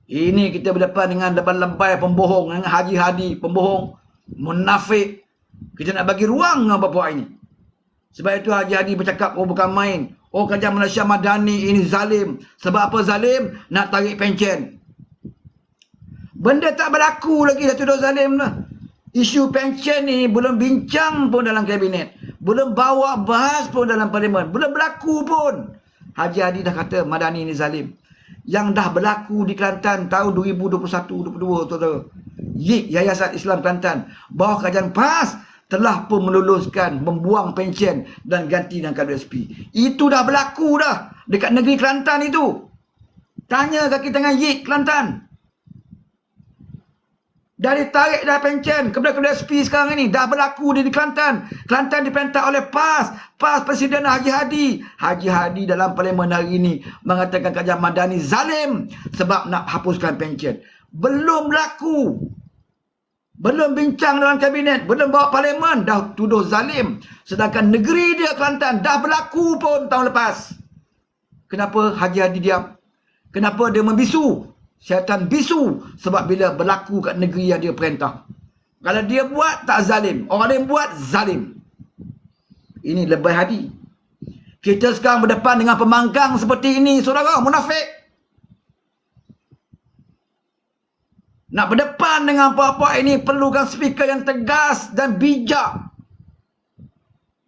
Ini kita berdepan dengan lebay-lebay pembohong, dengan haji-hadi pembohong, munafik. Kita nak bagi ruang dengan bapak ini. Sebab itu haji-hadi bercakap, oh bukan main. Oh kerajaan Malaysia Madani ini zalim. Sebab apa zalim? Nak tarik pencen. Benda tak berlaku lagi dah tuduh zalim lah. Isu pencen ni belum bincang pun dalam kabinet. Belum bawa bahas pun dalam parlimen. Belum berlaku pun. Haji Hadi dah kata Madani ni zalim. Yang dah berlaku di Kelantan tahun 2021-22 tuan-tuan. YIK, Yayasan Islam Kelantan, bawah kerajaan PAS telah pun meluluskan membuang pencen dan ganti dengan KWSP. Itu dah berlaku dah dekat negeri Kelantan itu. Tanya kaki tangan YIK Kelantan. Dari tarik dah pencen kepada KWSP sekarang ini dah berlaku di Kelantan. Kelantan diperintah oleh PAS. PAS Presiden Haji Hadi. Haji Hadi dalam parlimen hari ini mengatakan kerajaan Madani zalim sebab nak hapuskan pencen. Belum berlaku. Belum bincang dalam kabinet. Belum bawa parlimen dah tuduh zalim. Sedangkan negeri dia Kelantan dah berlaku pun tahun lepas. Kenapa Haji Hadi diam? Kenapa dia membisu? Syaitan bisu sebab bila berlaku kat negeri yang dia perintah. Kalau dia buat tak zalim, orang lain buat zalim. Ini lebay hadi. Kita sekarang berdepan dengan pembangkang seperti ini, saudara, munafik. Nak berdepan dengan apa-apa ini perlukan speaker yang tegas dan bijak.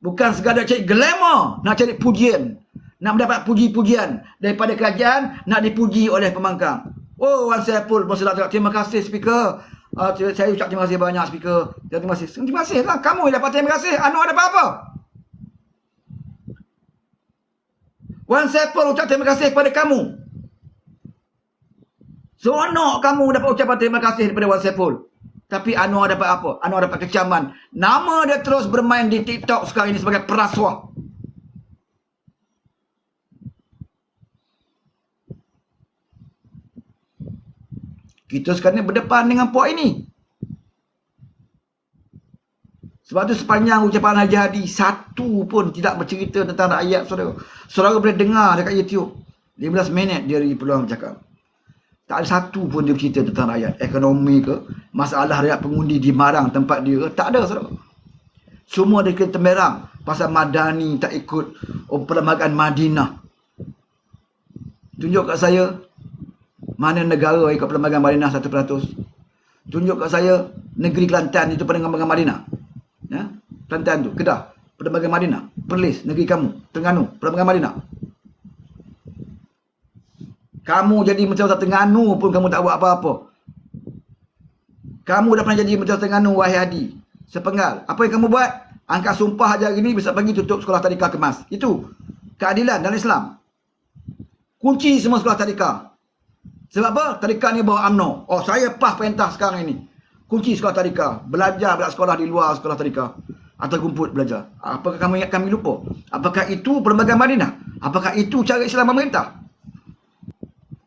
Bukan sekadar cari glamour, nak cari pujian. Nak mendapat puji-pujian daripada kerajaan, nak dipuji oleh pembangkang. Oh, Wan Saiful Berselat, terima kasih speaker. Saya ucap terima kasih banyak speaker. Terima kasih. Terima kasih lah. Kamu yang dapat terima kasih. Anwar dapat apa? Wan Saiful ucap terima kasih kepada kamu. Seronok kamu dapat ucapan terima kasih daripada Wan Saiful. Tapi Anwar dapat apa? Anwar dapat kecaman. Nama dia terus bermain di TikTok sekarang ini sebagai perasuah. Kita sekarang ni berdepan dengan puak ini. Sebab tu sepanjang ucapan Haji Hadi, satu pun tidak bercerita tentang rakyat, saudara. Saudara boleh dengar dekat YouTube. 15 minit dia beri peluang bercakap. Tak ada satu pun dia bercerita tentang rakyat. Ekonomi ke, masalah rakyat pengundi di Marang tempat dia ke, tak ada, saudara. Semua dia kena temerang pasal Madani tak ikut perlembagaan Madinah. Tunjuk kat saya mana negara ikut perlembagaan Madinah 1%. Tunjuk kat saya negeri Kelantan itu perlembagaan Madinah. Ya? Kelantan tu, Kedah, perlembagaan Madinah. Perlis, negeri kamu, Terengganu, perlembagaan Madinah. Kamu jadi Menteri Terengganu pun kamu tak buat apa-apa. Kamu dah pernah jadi Menteri Terengganu, wahai Hadi. Sepenggal. Apa yang kamu buat? Angkat sumpah aja hari ni, besok pagi tutup sekolah tadika kemas. Itu keadilan dalam Islam. Kunci semua sekolah tadika. Sebab apa? Tadika ni bawa UMNO. Oh, saya PAS perintah sekarang ini. Kunci sekolah tadika. Belajar sekolah di luar sekolah tadika. Atau kumpul belajar. Apakah kamu ingat kami lupa? Apakah itu perlembagaan Madinah? Apakah itu cara Islam memerintah?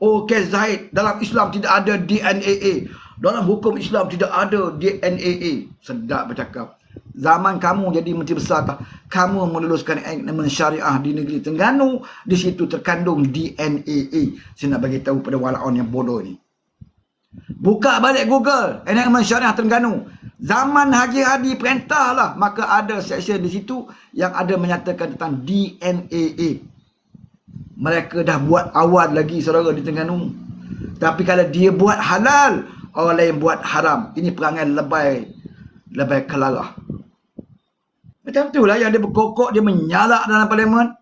Oh, Kes Zahid, dalam Islam tidak ada DNAA. Dalam hukum Islam tidak ada DNAA. Sedap bercakap. Zaman kamu jadi menteri besar, kamu meluluskan elemen syariah di negeri Terengganu, di situ terkandung DNAA. Saya nak bagi tahu pada walaon yang bodoh ni. Buka balik Google, elemen syariah Terengganu. Zaman Haji Hadi perintahlah, maka ada seksyen di situ yang ada menyatakan tentang DNAA. Mereka dah buat awal lagi, saudara, di Terengganu. Tapi kalau dia buat halal, orang lain buat haram. Ini perangai lebay kelarah. Macam itulah yang dia berkokok, dia menyalak dalam parlimen.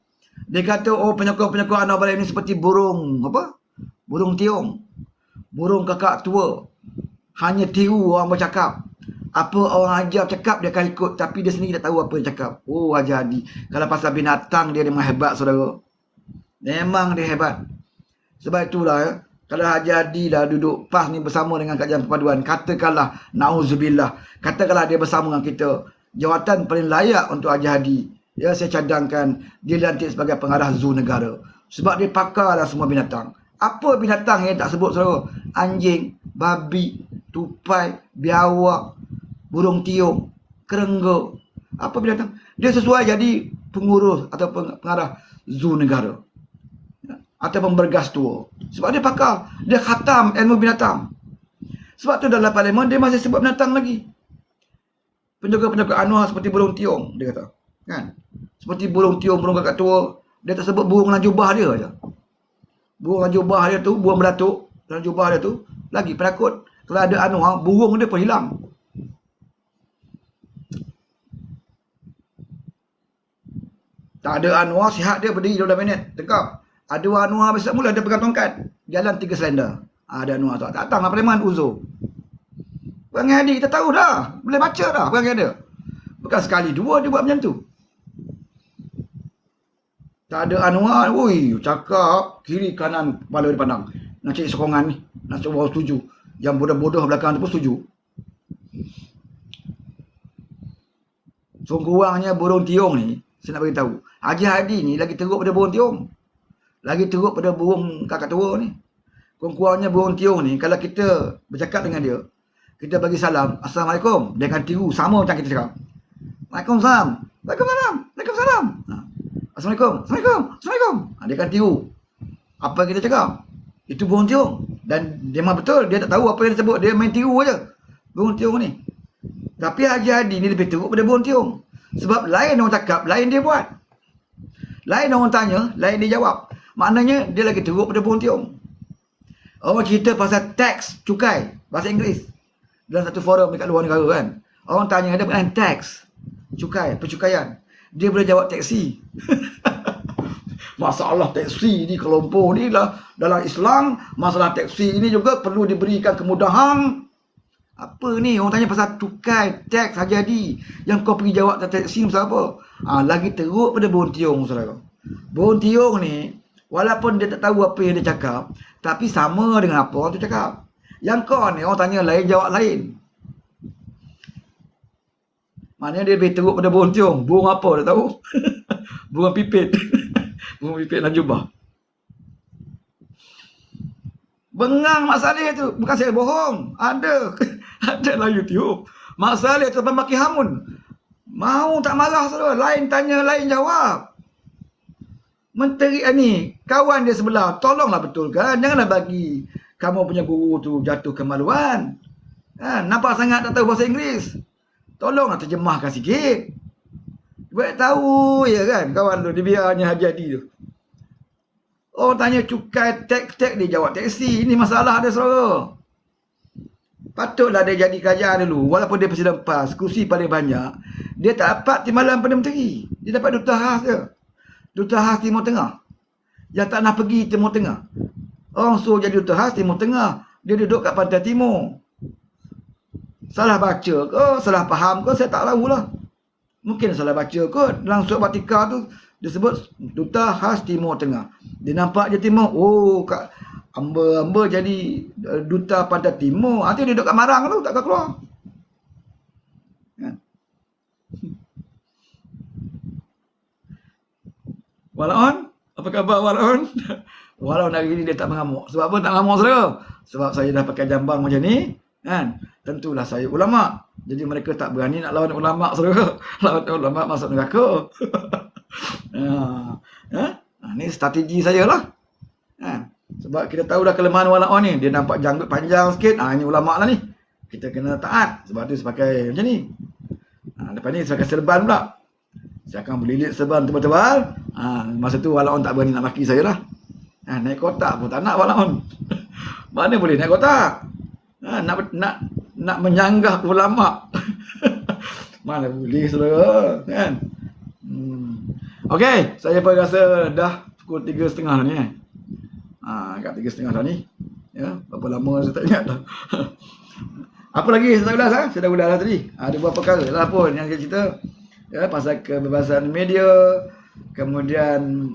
Dia kata, oh penyokong-penyokong Anwar Ibrahim ni seperti burung, apa? Burung tiung. Burung kakak tua. Hanya tiru orang bercakap. Apa orang ajar cakap, dia akan ikut. Tapi dia sendiri tak tahu apa dia cakap. Oh, Haji Hadi. Kalau pasal binatang, dia memang hebat, saudara. Memang dia hebat. Sebab itulah, kalau Haji Hadi dah duduk PAS ni bersama dengan Kajian Perpaduan, katakanlah, na'udzubillah, katakanlah dia bersama dengan kita, jawatan paling layak untuk Haji Hadi, ya, saya cadangkan dia dilantik sebagai pengarah zoo negara. Sebab dia pakar dalam semua binatang. Apa binatang yang tak sebut, saudara? Anjing, babi, tupai, biawak, burung tiung, kerengga. Apa binatang? Dia sesuai jadi pengurus atau pengarah zoo negara. ataupun bergas tua. Sebab dia pakar, dia khatam ilmu binatang. Sebab tu dalam parlimen dia masih sebut binatang lagi. Penjaga-penjaga Anwar seperti burung tiung, dia kata. Kan? Seperti burung tiung, burung kakak tua, dia tak sebut burung dalam jubah dia aja. Burung dalam jubah dia tu, burung beratuk dalam jubah dia tu, lagi penakut. Kalau ada Anwar, burung dia pun hilang. Tak ada Anwar, sihat dia berdiri 12 minit, tegak. Ada Anwar besar mula, dia pegang tongkat, jalan 3 selender. Ada Anwar tak datang lah parlimen uzur. Perangai Hadi kita tahu dah, boleh baca dah perangai dia. Bukan sekali dua dia buat macam tu. Tak ada Anwar, woi, cakap kiri kanan kepala dia pandang. Nak cari sokongan ni, nak cuba setuju. Yang bodoh-bodoh belakang tu pun setuju. Kurangnya burung tiung ni, saya nak beritahu. Haji Hadi ni lagi teruk pada burung tiung. Lagi teruk pada burung kakak tua ni. Kurang-kurangnya burung tiung ni, kalau kita bercakap dengan dia, kita bagi salam, Assalamualaikum, dia akan tiru sama macam kita cakap. Waalaikumsalam. Waalaikumsalam. Waalaikumsalam. Assalamualaikum. Assalamualaikum. Assalamualaikum. Dia akan tiru apa yang kita cakap. Itu burung tiung. Dan dia memang betul, dia tak tahu apa yang dia sebut, dia main tiru aja. Burung tiung ni. Tapi Haji Hadi ni lebih teruk pada burung tiung. Sebab lain orang cakap, lain dia buat. Lain orang tanya, lain dia jawab. Maknanya dia lagi teruk pada burung tiung. Orang cerita pasal tax, cukai, bahasa Inggeris. Dalam satu forum dekat luar negara kan. Orang tanya ada berkenaan tax, cukai, percukaian. Dia boleh jawab taksi. Masalah taksi di Kelompok ni lah. Dalam Islam, masalah taksi ini juga perlu diberikan kemudahan. Apa ni? Orang tanya pasal cukai, tax, Haji Hadi. Yang kau pergi jawab tentang taksi pasal apa? Lagi teruk pada burung tiung, saudara. Burung tiung ni, walaupun dia tak tahu apa yang dia cakap, tapi sama dengan apa orang tu cakap. Yang kau ni, orang tanya lain, jawab lain. Maknanya dia lebih teruk pada burung tiung. Burung apa, tak tahu? Burung pipit. Burung pipit dalam jubah. Bengang Mak Saleh tu. Bukan saya bohong. Ada. Ada dalam YouTube. Mak Saleh tu maki hamun. Mau tak marah saudara. Lain tanya, lain jawab. Menteri ni, kawan dia sebelah. Tolonglah betulkan. Janganlah bagi kamu punya guru tu jatuh kemaluan. Nampak sangat tak tahu bahasa Inggeris. Tolonglah terjemahkan sikit. Buat tahu ya kan kawan tu. Dia biarnya Haji Hadi tu. Orang tanya cukai, tax, dia jawab taksi. Ini masalah dia saudara. Patutlah dia jadi kerajaan dulu. Walaupun dia presiden PAS, kursi paling banyak. Dia tak dapat timbalan Perdana Menteri. Dia dapat duta khas dia. Duta khas Timur Tengah. Yang tak nak pergi Timur Tengah. Orang suruh jadi duta khas Timur Tengah. Dia duduk kat Pantai Timur. Salah baca ke, salah faham ke, saya tak tahu lah. Mungkin salah baca ke. Dalam surat Batika tu, dia sebut duta khas Timur Tengah. Dia nampak je Timur. Oh, kat hamba jadi duta Pantai Timur. Nanti dia duduk kat Marang tu, takkan keluar. Kan? Walaun, apa khabar Walaun? Walaun hari ini dia tak mengamuk. Sebab apa tak mengamuk saudara? Sebab saya dah pakai jambang macam ni. Kan? Tentulah saya ulama. Jadi mereka tak berani nak lawan ulama saudara. Lawan ulama masuk neraka. Ni strategi saya lah. Sebab kita tahu dah kelemahan Walaun ni. Dia nampak janggut panjang sikit. Ini ulama lah ni. Kita kena taat. Sebab tu saya pakai macam ni. Lepas ni saya pakai serban pula. Saya akan berlilit serban tebal-tebal. Masa tu Walaun tak berani nak maki saya lah. Naik kotak pun tak nak Walaun. Mana boleh naik kotak? Nak menyanggah ulama. Mana boleh saudara. Kan? Okey, saya pun rasa dah pukul 3.30 dah ni. Kat 3.30 dah ni. Ya, berapa lama saya tak ingat dah. Apa lagi saya tak ulas Saya dah ulas tadi. Ada beberapa perkara lah pun yang saya cerita. Ya, pasal kebebasan media, kemudian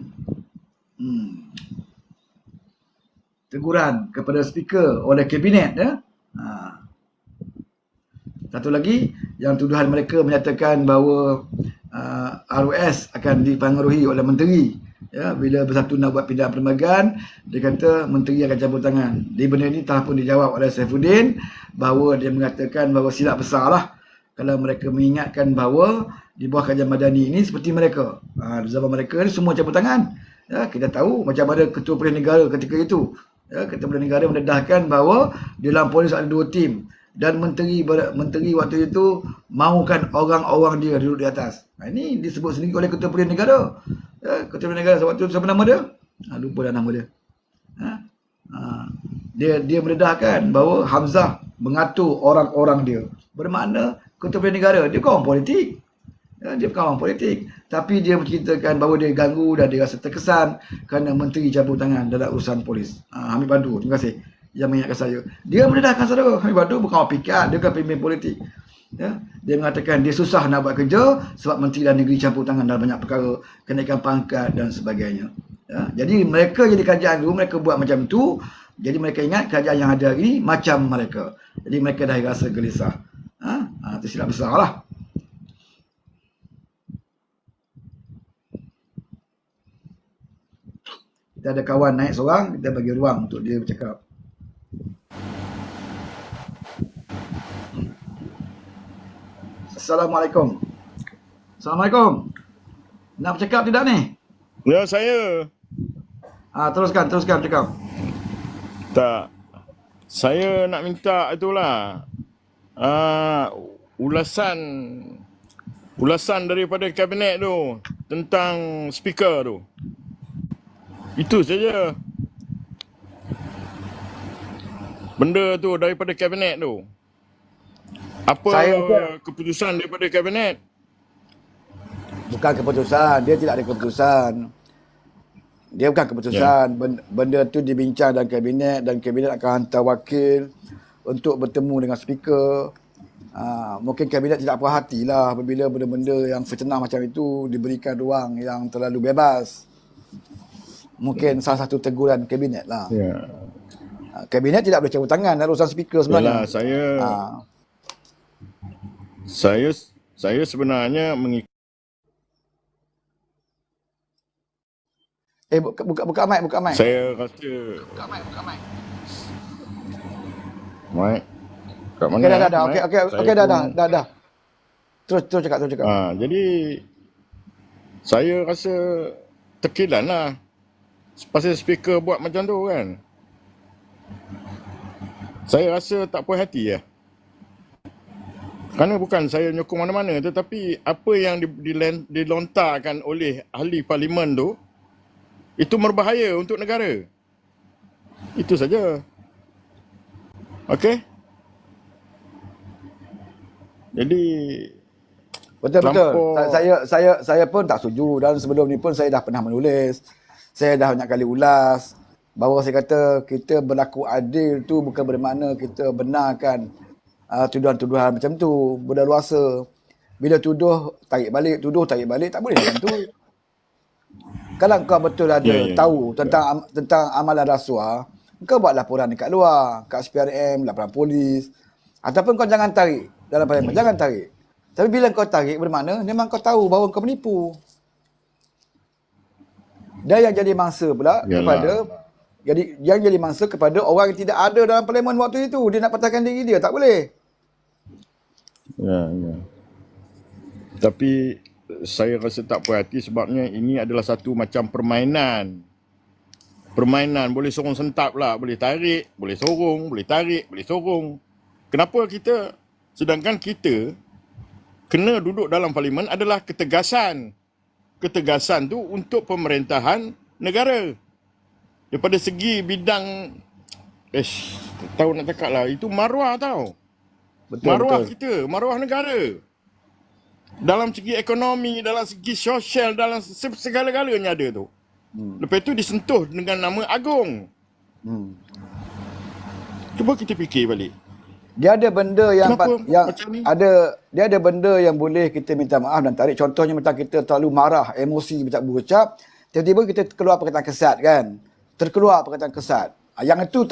teguran kepada speaker oleh kabinet ya. Satu lagi yang tuduhan mereka menyatakan bahawa RUS akan dipengaruhi oleh menteri ya, bila bersatu nak buat pindahan perlembagaan, dia kata menteri akan campur tangan. Di benda ini telah pun dijawab oleh Saifuddin bahawa dia mengatakan bahawa silap besar lah kalau mereka mengingatkan bahawa di bawah kajian madani ini seperti mereka. Di zaman mereka ni semua campur tangan. Ya, kita tahu macam mana Ketua Pilihan Negara ketika itu. Ya, Ketua Pilihan Negara mendedahkan bahawa di dalam polis ada 2 tim dan menteri waktu itu mahukan orang-orang dia duduk di atas. Ini disebut sendiri oleh Ketua Pilihan Negara. Ya, Ketua Pilihan Negara waktu itu siapa nama dia? Lupa dah nama dia. Ha? Dia mendedahkan bahawa Hamzah mengatur orang-orang dia. Bermakna Ketua Pilihan Negara dia kawan politik. Ya, dia bukan orang politik, tapi dia menceritakan bahawa dia ganggu dan dia rasa terkesan kerana menteri campur tangan dalam urusan polis. Hamid Badu, terima kasih yang mengingatkan saya. Dia mendedahkan saudara. Hamid Badu bukan orang pikat, dia bukan pemimpin politik. Ya, dia mengatakan dia susah nak buat kerja sebab menteri dalam negeri campur tangan dalam banyak perkara, kenaikan pangkat dan sebagainya. Ya, jadi mereka jadi kerajaan dulu, mereka buat macam tu. Jadi mereka ingat kerajaan yang ada hari ini macam mereka. Jadi mereka dah rasa gelisah. Itu silap besar lah. Kita ada kawan naik seorang, kita bagi ruang untuk dia bercakap. Assalamualaikum. Assalamualaikum. Nak bercakap tidak ni? Ya, saya. Teruskan bercakap. Tak. Saya nak minta itulah. Ulasan daripada kabinet tu tentang speaker tu. Itu saja. Benda tu daripada kabinet tu. Apa keputusan daripada kabinet? Bukan keputusan, dia tidak ada keputusan. Dia bukan keputusan. Benda tu dibincang dalam kabinet dan kabinet akan hantar wakil untuk bertemu dengan speaker. Mungkin kabinet tidak puas hatilah apabila benda-benda yang fitnah macam itu diberikan ruang yang terlalu bebas. Mungkin salah satu teguran kabinet lah. Ya. Kabinet tidak boleh campur tangan dalam urusan speaker sebenarnya. Yalah, saya sebenarnya mengikut. Buka mic. Saya rasa Buka mic. mic kat mana? Okey dah. Okey dah. Terus cakap. Jadi saya rasa tekilan lah pasal speaker buat macam tu kan. Saya rasa tak puas hati lah. Kerana bukan saya nyokong mana-mana, tetapi apa yang dilontarkan oleh ahli parlimen tu, itu berbahaya untuk negara. Itu saja. Okey? Jadi Betul. Saya pun tak setuju, dan sebelum ni pun saya dah pernah menulis. Saya dah banyak kali ulas bahawa saya kata kita berlaku adil tu bukan bermakna kita benarkan tuduhan-tuduhan macam tu berdaluasa. Bila tuduh tarik balik, tak boleh macam tu. Kalau kau betul ada tahu tentang amalan rasuah, kau buat laporan dekat luar, kat SPRM, laporan polis, ataupun kau jangan tarik dalam parlimen, jangan tarik. Tapi bila kau tarik bermakna memang kau tahu bahawa kau menipu. Dan yang jadi mangsa pula jadi mangsa kepada orang yang tidak ada dalam parlimen waktu itu. Dia nak patahkan diri dia, tak boleh. Ya. Tapi saya rasa tak puas hati sebabnya ini adalah satu macam permainan. Boleh sorong sentap lah, boleh tarik, boleh sorong, boleh tarik, boleh sorong. Kenapa sedangkan kita kena duduk dalam parlimen adalah ketegasan. Ketegasan tu untuk pemerintahan negara. Daripada segi bidang tahu nak cakap lah, itu maruah tau. Maruah kita, maruah negara. Dalam segi ekonomi, dalam segi sosial, dalam segala-galanya ada tu. Lepas tu disentuh dengan nama agung. Cuba kita fikir balik. Dia ada benda yang dia ada benda yang boleh kita minta maaf dan tarik. Contohnya macam kita terlalu marah, emosi berucap, tiba-tiba kita keluar perkataan kesat kan. Terkeluar perkataan kesat. Yang itu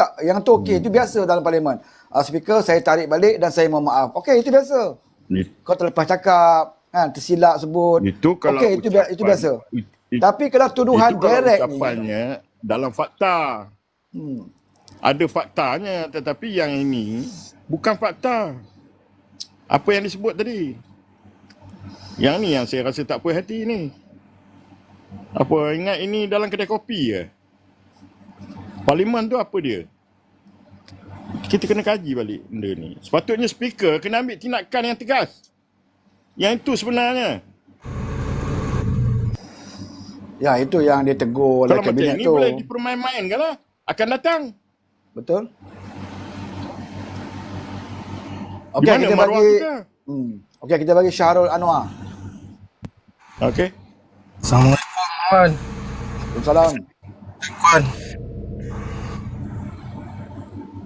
okey, itu biasa dalam parlimen. Speaker, saya tarik balik dan saya mohon maaf. Okey, itu biasa. Kau terlepas cakap, kan, tersilap sebut. Okey, itu biasa. Tapi kalau tuduhan direct ni, ucapannya dalam fakta. Ada faktanya, tetapi yang ini bukan fakta. Apa yang disebut tadi? Yang ni yang saya rasa tak puas hati ni. Apa, ingat ini dalam kedai kopi ke? Parlimen tu apa dia? Kita kena kaji balik benda ni. Sepatutnya speaker kena ambil tindakan yang tegas. Yang itu sebenarnya. Ya, itu yang dia tegur oleh Kalau macam kabinet ni tu. boleh dipermain-mainkan lah. Akan datang. Betul? Di Okey, mana kita maruah bagi kita? Okey, kita bagi Syahrul Anwar. Okey. Assalamualaikum Wan. Waalaikumsalam. Wan.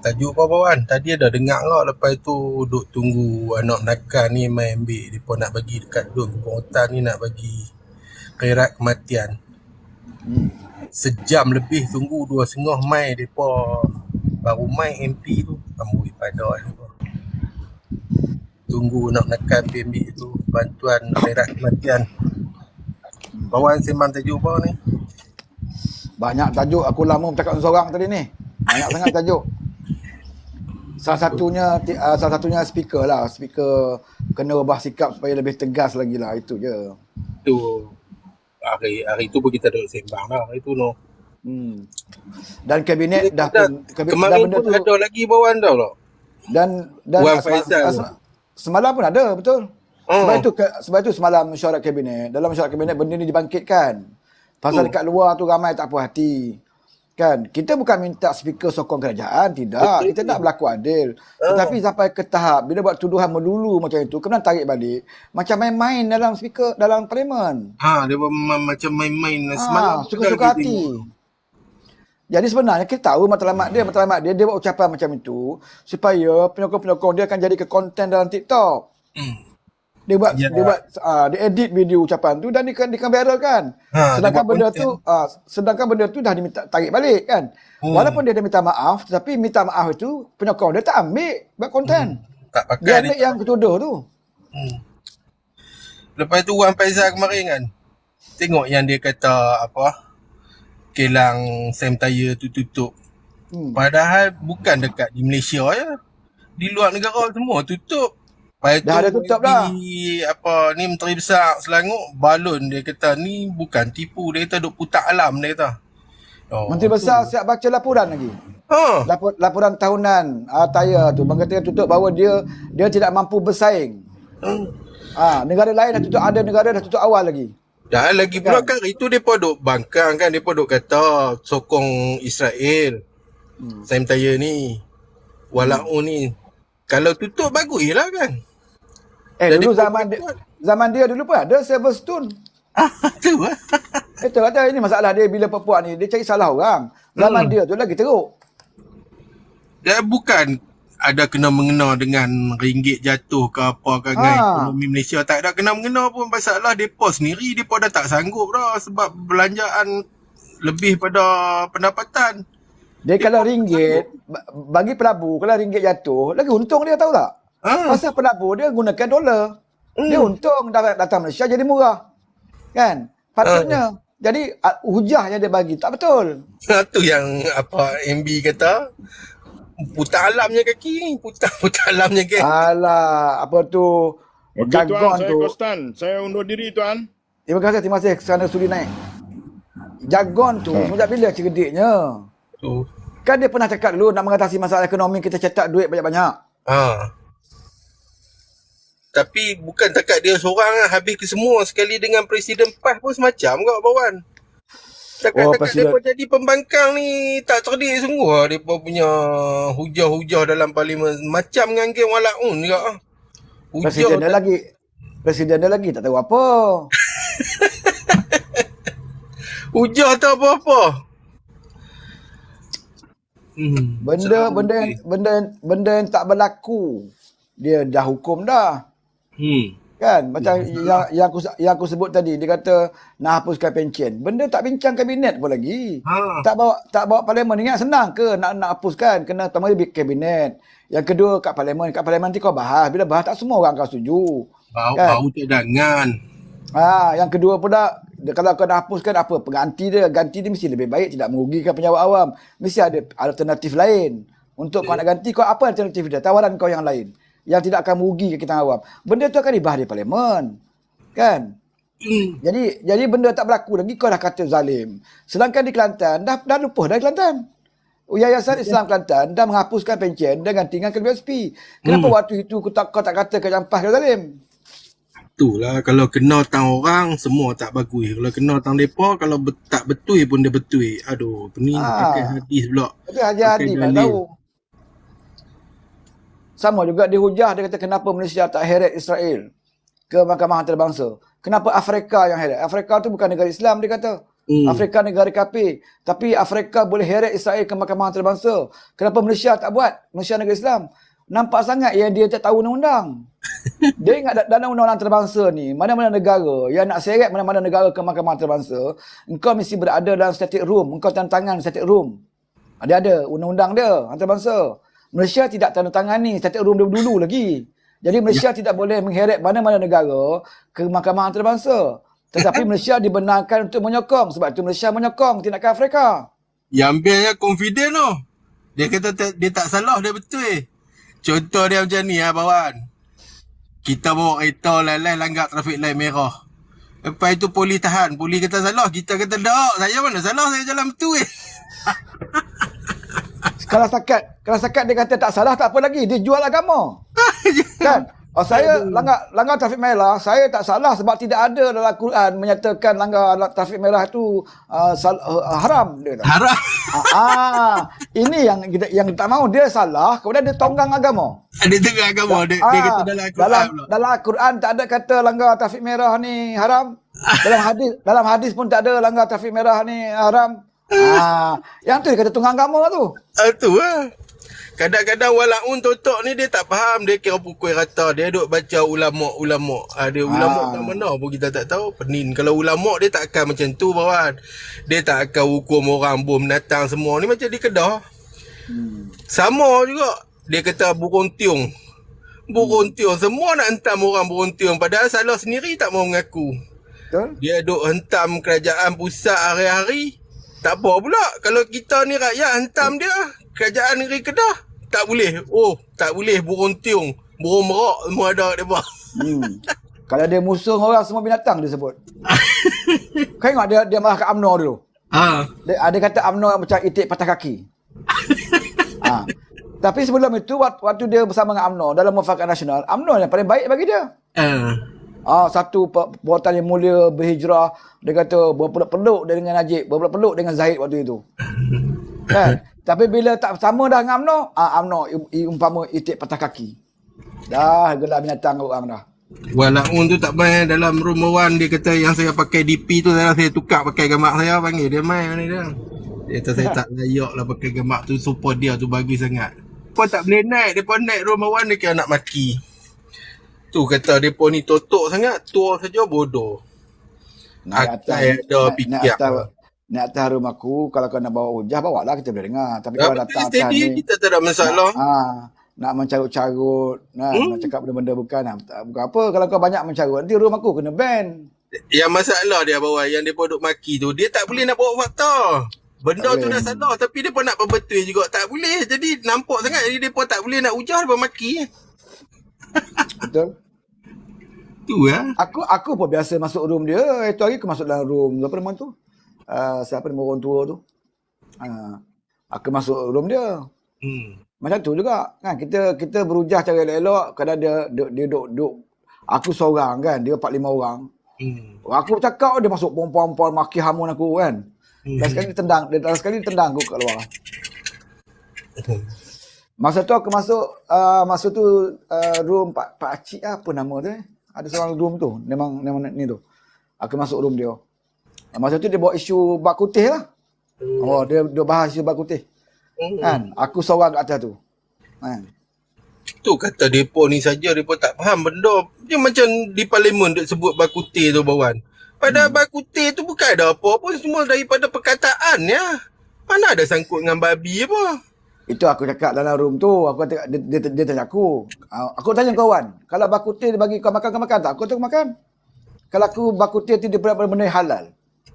Tajuk apa Wan? Tadi ada dengar kau lepas tu duk tunggu anak nakal ni main ambil. Mereka nak bagi dekat dua kebun hutan ni nak bagi khairat kematian. Sejam lebih tunggu 2.5 mai mereka baru main MP tu. Amboi pada tu. Tunggu nak nakal ambil tu bantuan khairat kematian. Bawan sembang tajuk apa ni? Banyak tajuk, aku lama bercakap seorang tadi ni. Banyak sangat tajuk. Salah satunya speaker lah. Speaker kena ubah sikap supaya lebih tegas lagi lah. Itu je. Tu hari tu pun kita duduk sembang lah hari tu no. Dan kabinet dah pun Kemarin benda pun tu, ada lagi bawaan tau tak? dan Wan Faizal. semalam pun ada, betul. Oh. Sebab itu semalam mesyuarat kabinet. Dalam mesyuarat kabinet benda ni dibangkitkan. Pasal dekat luar tu ramai tak puas hati. Kan? Kita bukan minta speaker sokong kerajaan, tidak. Betul. Kita nak berlaku adil. Tetapi sampai ke tahap bila buat tuduhan melulu macam itu, kemudian tarik balik. Macam main-main dalam speaker dalam parlimen. Dia macam main-main semalam. Suka-suka hati. Jadi sebenarnya kita tahu matlamat dia buat ucapan macam itu supaya penyokong-penyokong dia akan jadi ke konten dalam TikTok. Dia dia edit video ucapan tu dan dia kan viral kan. Sedangkan benda tu dah diminta tarik balik kan. Walaupun dia dah minta maaf, tetapi minta maaf itu penyokong dia tak ambil buat konten. Tak pakai Dia ambil yang ketuduh tu. Lepas tu Wan Faizal kemarin kan, tengok yang dia kata apa, kilang Sam Tire tu tutup. Padahal bukan dekat di Malaysia je. Di luar negara semua tutup. Lepas Dah ada tutup dah. Ni Menteri Besar Selangor balon dia kata ni bukan tipu, dia kata duk putar alam dia kata. Menteri Besar siap baca laporan lagi. Laporan tahunan Tire tu mengatakan tutup bahawa dia tidak mampu bersaing. Negara lain dah tutup, ada negara dah tutup awal lagi. Dan lagi pula kan itu depa duk bangkang kan, depa duk kata sokong Israel. Sam Tire ni. Walau ni kalau tutup baguslah kan. Dulu zaman dia dulu pun ada Silverstone. Tu lah. Itu kata ini masalah dia bila Papua ni dia cari salah orang. Zaman dia tu lagi teruk. Dia bukan ada kena-mengena dengan ringgit jatuh ke apa ke dengan ekonomi Malaysia, tak ada kena-mengena pun. Masalah depa sendiri, depa dah tak sanggup dah sebab belanjaan lebih pada pendapatan. Dia kalau ringgit bagi pelabur, kalau ringgit jatuh lagi untung dia, tahu tak? Pasal pelabur dia gunakan dolar. Dia untung datang Malaysia jadi murah. Kan? Patutnya. Jadi hujah yang dia bagi tak betul. Tu yang apa MB kata putar alamnya kaki, putar alamnya kaki. Alah, apa tu? Okey Jargon tuan, saya tu. Kostan. Saya undur diri tuan. Terima kasih kerana sudi naik. Jargon tu sejak bila cerdiknya? Tu. Kan dia pernah cakap dulu nak mengatasi masalah ekonomi kita cetak duit banyak-banyak. Tapi bukan takat dia seorang lah, habis ke semua sekali dengan Presiden PAS pun semacam kau bawan. Takat-takat mereka jadi pembangkang ni tak cerdik sungguh lah. Mereka punya hujah-hujah dalam parlimen macam dengan geng walaun juga. Presiden dia lagi tak tahu apa. Hujah tak apa-apa. Benda yang tak berlaku dia dah hukum dah. Kan macam yang aku sebut tadi, dia kata nak hapuskan pencen. Benda tak bincang kabinet pun lagi. Tak bawa parlimen. Ingat senang ke nak hapuskan? Kena pertama dia kabinet. Yang kedua kat parlimen nanti kau bahas. Bila bahas tak semua orang kau setuju. Bau cadangan. Yang kedua pula, kalau kau nak hapuskan apa pengganti dia, ganti dia mesti lebih baik, tidak merugikan penjawat awam. Mesti ada alternatif lain. Untuk kau nak ganti, kau apa alternatif dia? Tawaran kau yang lain yang tidak akan merugikan kita awam. Benda tu akan dibahas di parlimen. Kan? Jadi benda tak berlaku lagi kau dah kata zalim. Sedangkan di Kelantan dah lupa dah Kelantan. Yayasan Islam Kelantan dah menghapuskan pencen dan ganti dengan KWSP. Kenapa waktu itu kau tak kata ke Jampas kau zalim? Itulah kalau kena tang orang semua tak bagus. Kalau kena tang depa kalau tak betul pun dia betul. Aduh, pening pakai hadis pula. Tapi Haji Hadi tak tahu. Sama juga dihujah, dia kata kenapa Malaysia tak heret Israel ke Mahkamah Antarabangsa. Kenapa Afrika yang heret? Afrika tu bukan negara Islam, dia kata. Afrika negara kafir. Tapi Afrika boleh heret Israel ke Mahkamah Antarabangsa. Kenapa Malaysia tak buat? Malaysia negara Islam. Nampak sangat yang dia tak tahu undang-undang. Dia ingat dalam undang-undang antarabangsa ni, mana-mana negara yang nak seret mana-mana negara ke Mahkamah Antarabangsa, engkau mesti berada dalam static room. Engkau tanda tangan static room. Dia ada undang-undang dia, antarabangsa. Malaysia tidak tanda tangani static room dia dulu lagi. Jadi Malaysia tidak boleh mengheret mana-mana negara ke Mahkamah Antarabangsa. Tetapi Malaysia dibenarkan untuk menyokong. Sebab itu Malaysia menyokong tindakan Afrika. Yang biarnya confident tu. Dia kata dia tak salah, dia betul. Contoh dia macam ni bawan. Kita bawa kereta lain-lain langgar trafik lain merah. Lepas itu poli tahan. Poli kata salah. Kita kata tak. Saya mana salah, saya jalan betul Kalau setakat dia kata tak salah, tak apa lagi. Dia jual agama. Kan? Saya langgar trafik merah, saya tak salah sebab tidak ada dalam Al-Quran menyatakan langgar trafik merah itu haram. Dia kata. Haram. Ini yang tak mahu, dia salah, kemudian dia tonggang agama. Dia tengah agama. Dia kata dalam Al-Quran pula. Dalam Al-Quran tak ada kata langgar trafik merah ni haram. Dalam hadis pun tak ada langgar trafik merah ni haram. Yang tu dia kata tonggang agama tu. Itu lah. Kadang-kadang walaun totok ni dia tak faham. Dia kira pukul rata. Dia duk baca ulama'. Dia ulama' kat mana pun kita tak tahu. Penin. Kalau ulama' dia tak akan macam tu bawan. Dia tak akan hukum orang bom binatang semua ni macam di Kedah. Sama juga. Dia kata burontiung. Burontiung. Semua nak hentam orang burontiung. Padahal salah sendiri tak mau mengaku. Betul? Dia duk hentam kerajaan pusat hari-hari. Tak apa pula. Kalau kita ni rakyat hentam dia. Kerajaan negeri Kedah. Tak boleh. Tak boleh burung tiung. Burung merak semua ada kat mereka. Kalau dia musuh orang semua binatang dia sebut. Kau ingat dia marah kat UMNO dulu. Dia kata UMNO macam itik patah kaki. Tapi sebelum itu waktu dia bersama dengan UMNO dalam Mufakat Nasional, UMNO yang paling baik bagi dia. Satu perbuatan yang mulia berhijrah. Dia kata berpeluk-peluk dengan Najib, berpeluk-peluk dengan Zahid waktu itu. Kan? Tapi bila tak sama dah dengan UMNO, UMNO umpama itik patah kaki. Dah gelap binatang orang dah. Walaupun tu tak main dalam room one, dia kata yang saya pakai DP tu saya tukar pakai gambar saya, panggil dia main mana dia. Dia kata saya tak layak lah pakai gambar tu, support dia tu bagus sangat. Kau tak boleh naik, depa naik room one dia kira nak maki. Tu kata depa ni totok sangat, tua saja bodoh. Atas ada fikir. Nak atas rumah aku, kalau kau nak bawa hujah, bawa lah, kita boleh dengar. Tapi kalau datang atas ni, kita tak ada masalah. Nak mencarut-carut, nak cakap benda-benda bukan apa. Kalau kau banyak mencarut, nanti rumah aku kena ban. Yang masalah dia bawa, yang dia duk maki tu, dia tak boleh nak bawa fakta. Benda tu dah salah, tapi dia pun nak perbetul juga. Tak boleh, jadi nampak sangat. Jadi dia pun tak boleh nak hujah, dia pun maki. Betul. Tu lah. Aku pun biasa masuk room dia. Itu hari aku masuk dalam room, apa nama tu? Siapa nama orang tua tu? Aku masuk room dia. Macam tu juga kan, kita berujah cara elok-elok. Kadang dia duduk aku seorang kan, dia 4-5 orang. Aku cakap dia masuk pom-pom maki hamun aku kan. Dan sekali dia tendang aku kat luar. Masa tu aku masuk room Pak Cik apa nama tu Ada seorang room tu, memang ni tu. Aku masuk room dia. Masa tu dia bawa isu bak kutih lah. Dia bahas isu bak kutih. Kan? Aku seorang kat atas tu. Kan? Tu kata depa ni saja, depa tak faham benda. Dia macam di parlimen duk sebut bak kutih tu bawan. Padahal bak kutih tu bukan ada apa pun, semua daripada perkataan ya. Mana ada sangkut dengan babi apa. Itu aku cakap dalam room tu. Aku kata, dia tanya aku. Aku tanya kawan, kalau bak kutih dia bagi kau makan tak? Aku tu makan. Kalau aku bak kutih tu dia benda yang halal.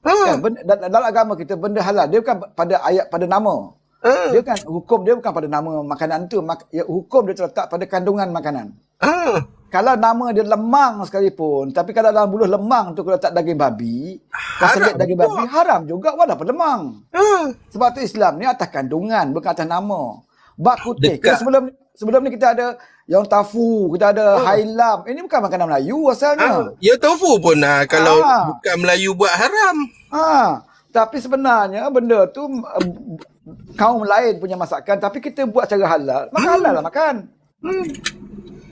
Kan? Dalam agama kita benda halal dia bukan pada ayat, pada nama. Dia kan hukum dia bukan pada nama makanan tu, hukum dia terletak pada kandungan makanan. kalau nama dia lemang sekalipun, tapi kalau dalam buluh lemang tu kalau tak daging babi, kau selit Haram daging juga. babi, haram juga walaupun lemang. Ha. Sebab tu Islam ni atas kandungan, bukan atas nama. Bak kutih. Kita Dekat. sebelum ni kita ada yang tafu, kita ada Ha. hailam. Ini bukan makanan Melayu asalnya. Ya tofu pun kalau Ah, bukan Melayu buat haram. tapi sebenarnya benda tu kaum lain punya masakan, tapi kita buat cara halal. Makan halal lah makan.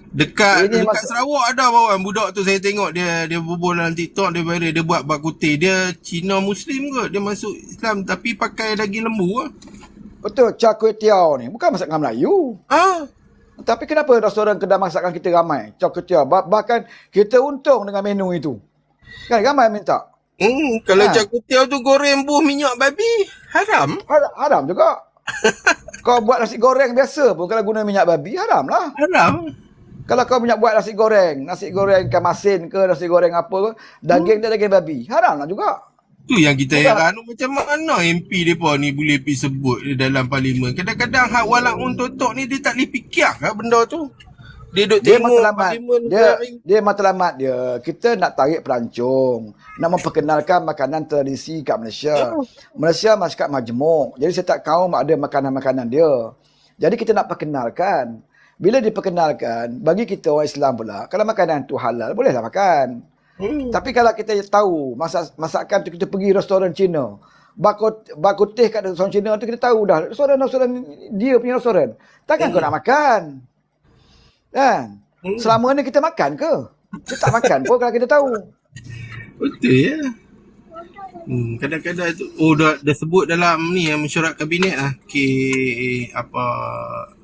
Dekat Ini dekat Sarawak ada bawan budak tu, saya tengok dia berbual dalam TikTok, dia viral, dia buat bak kutih. Dia Cina Muslim ke? Dia masuk Islam tapi pakai daging lembu ah. Betul, char kway teow ni bukan masakan Melayu. Ah. Tapi kenapa restoran kedai masakan kita ramai? Char kway teow. Bahkan kita untung dengan menu itu. Kan ramai minta. Kalau Ha. cak kutiau tu goreng buah minyak babi, haram? Haram juga. Kau buat nasi goreng biasa pun kalau guna minyak babi, haram lah. Haram. Kalau kau buat nasi goreng ikan masin ke, nasi goreng apa ke, daging dia daging babi, haram lah juga. Tu yang kita Bukan. heran, macam mana MP mereka ni boleh pergi sebut dalam parlimen. Kadang-kadang hak walaupun totok ni dia tak boleh fikir ke benda tu. Dia duduk Dia tengok matlamat. parlimen Dia matlamat dia. Kita nak tarik pelancong. Nak memperkenalkan makanan tradisi kat Malaysia. Malaysia masyarakat majmuk. Jadi setiap kaum ada makanan-makanan dia. Jadi kita nak perkenalkan. Bila diperkenalkan, bagi kita orang Islam pula, kalau makanan tu halal, bolehlah makan. Tapi kalau kita tahu masakan tu, kita pergi restoran Cina. Bakutih kat restoran Cina tu kita tahu dah. Restoran dia punya restoran. Takkan kau nak makan? Kan? Selama ni kita makan ke? Kita tak makan pun kalau kita tahu. Betul ya. Kadang-kadang tu dah sebut dalam ni mesyuarat kabinet lah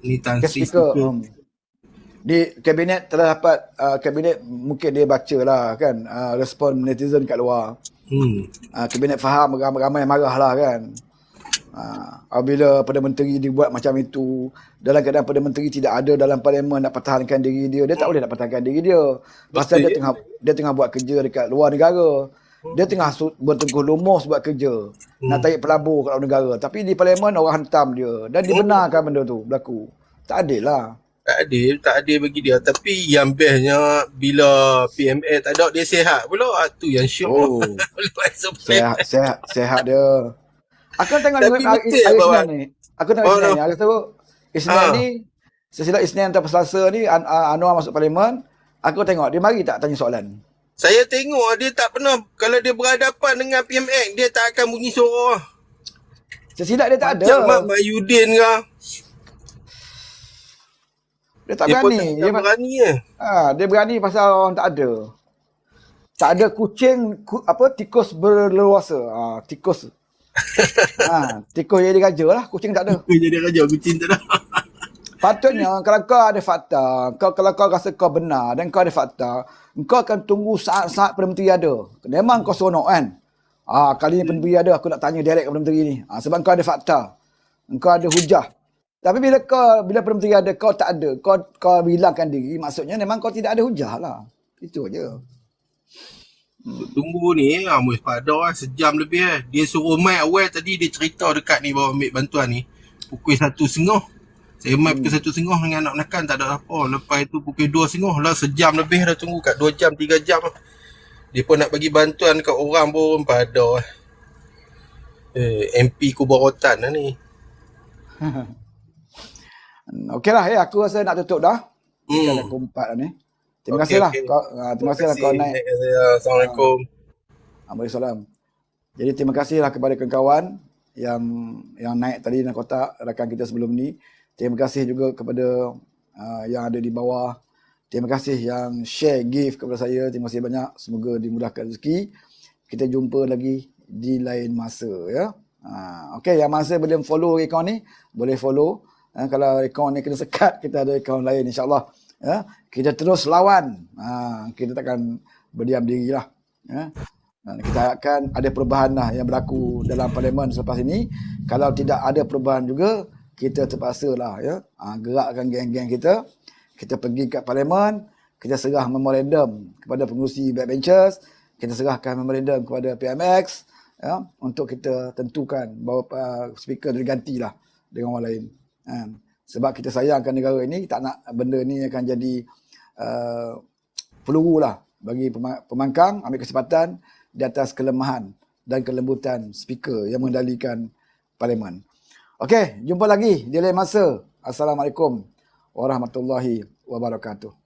ni Tan Sri Speaker. Speaker. Di kabinet telah dapat kabinet mungkin dia baca lah kan respon netizen kat luar. Kabinet faham ramai marah lah kan. Apabila Perdana Menteri dibuat macam itu, dalam keadaan Perdana Menteri tidak ada dalam parlimen nak pertahankan diri dia tak boleh nak pertahankan diri dia. Pasal dia tengah buat kerja dekat luar negara. Dia tengah bertengkuh lumus buat kerja. Nak tarik pelabur kat luar negara. Tapi di parlimen orang hantam dia. Dan dibenarkan benda tu berlaku. Tak adil lah. Tak adil bagi dia. Tapi yang bestnya bila PMA tak ada, dia sihat pula. Tu yang syok. Oh, sehat dia. Aku tengok Tapi hari betul Isnin ni. Aku tengok Isnin ni. Aku tahu Isnin ni, sesilap Isnin atau Selasa ni, Anwar masuk parlimen. Aku tengok, dia mari tak tanya soalan. Saya tengok dia tak pernah, kalau dia berhadapan dengan PMX, dia tak akan bunyi suara. Sesilap dia tak Macam Mak ada. Mayudin ke. Dia tak Dia pun berani. tak berani lah. Dia berani pasal orang tak ada. Tak ada kucing, tikus berleluasa. Tikus. Tikus jadi raja lah, kucing tak ada. Dia jadi raja, kucing tak ada. Patutnya kalau kau ada fakta, kalau kau rasa kau benar dan kau ada fakta, kau akan tunggu saat-saat Perdana Menteri ada. Memang kau seronok kan? Kali ni Perdana Menteri ada, aku nak tanya direct ke Perdana Menteri ni. Sebab kau ada fakta. Kau ada hujah. Tapi bila Perdana Menteri ada, kau tak ada, kau hilangkan diri, maksudnya memang kau tidak ada hujah lah. Itu aja. Tunggu ni, Amos pada sejam lebih Dia suruh mai awal tadi, dia cerita dekat ni bawa ambil bantuan ni. Pukul 1.30. Saya mai pukul 1.30 dengan anak menekan, tak ada apa. Lepas tu pukul 2.30 lah, sejam lebih dah tunggu kat 2 jam, 3 jam. Dia pun nak bagi bantuan kat orang pun pada MP Kubarotan lah ni. Okey lah, aku rasa nak tutup dah. Dah pukul 4 dah ni. Terima kasih lah. Terima kasih lah kau naik. Assalamualaikum. Waalaikumsalam. Jadi terima kasihlah kepada kawan-kawan yang naik tadi dalam kotak rakan kita sebelum ni. Terima kasih juga kepada yang ada di bawah. Terima kasih yang share gift kepada saya. Terima kasih banyak. Semoga dimudahkan rezeki. Kita jumpa lagi di lain masa ya. Okey, yang masa belum follow akaun ni, boleh follow. Kalau akaun ni kena sekat, kita ada akaun lain insya-Allah. Ya, kita terus lawan. Kita takkan berdiam diri lah. Ya. Kita harapkan ada perubahan lah yang berlaku dalam parlimen selepas ini. Kalau tidak ada perubahan juga, kita terpaksa lah ya, gerakkan geng-geng kita. Kita pergi kat parlimen, kita serah memorandum kepada pengurusi backbenchers, kita serahkan memorandum kepada PMX ya, untuk kita tentukan bahawa speaker digantilah dengan orang lain. Sebab kita sayangkan negara ini, tak nak benda ni akan jadi peluru lah bagi pembangkang ambil kesempatan di atas kelemahan dan kelembutan speaker yang mengendalikan parlimen. Okey, jumpa lagi di lain masa. Assalamualaikum warahmatullahi wabarakatuh.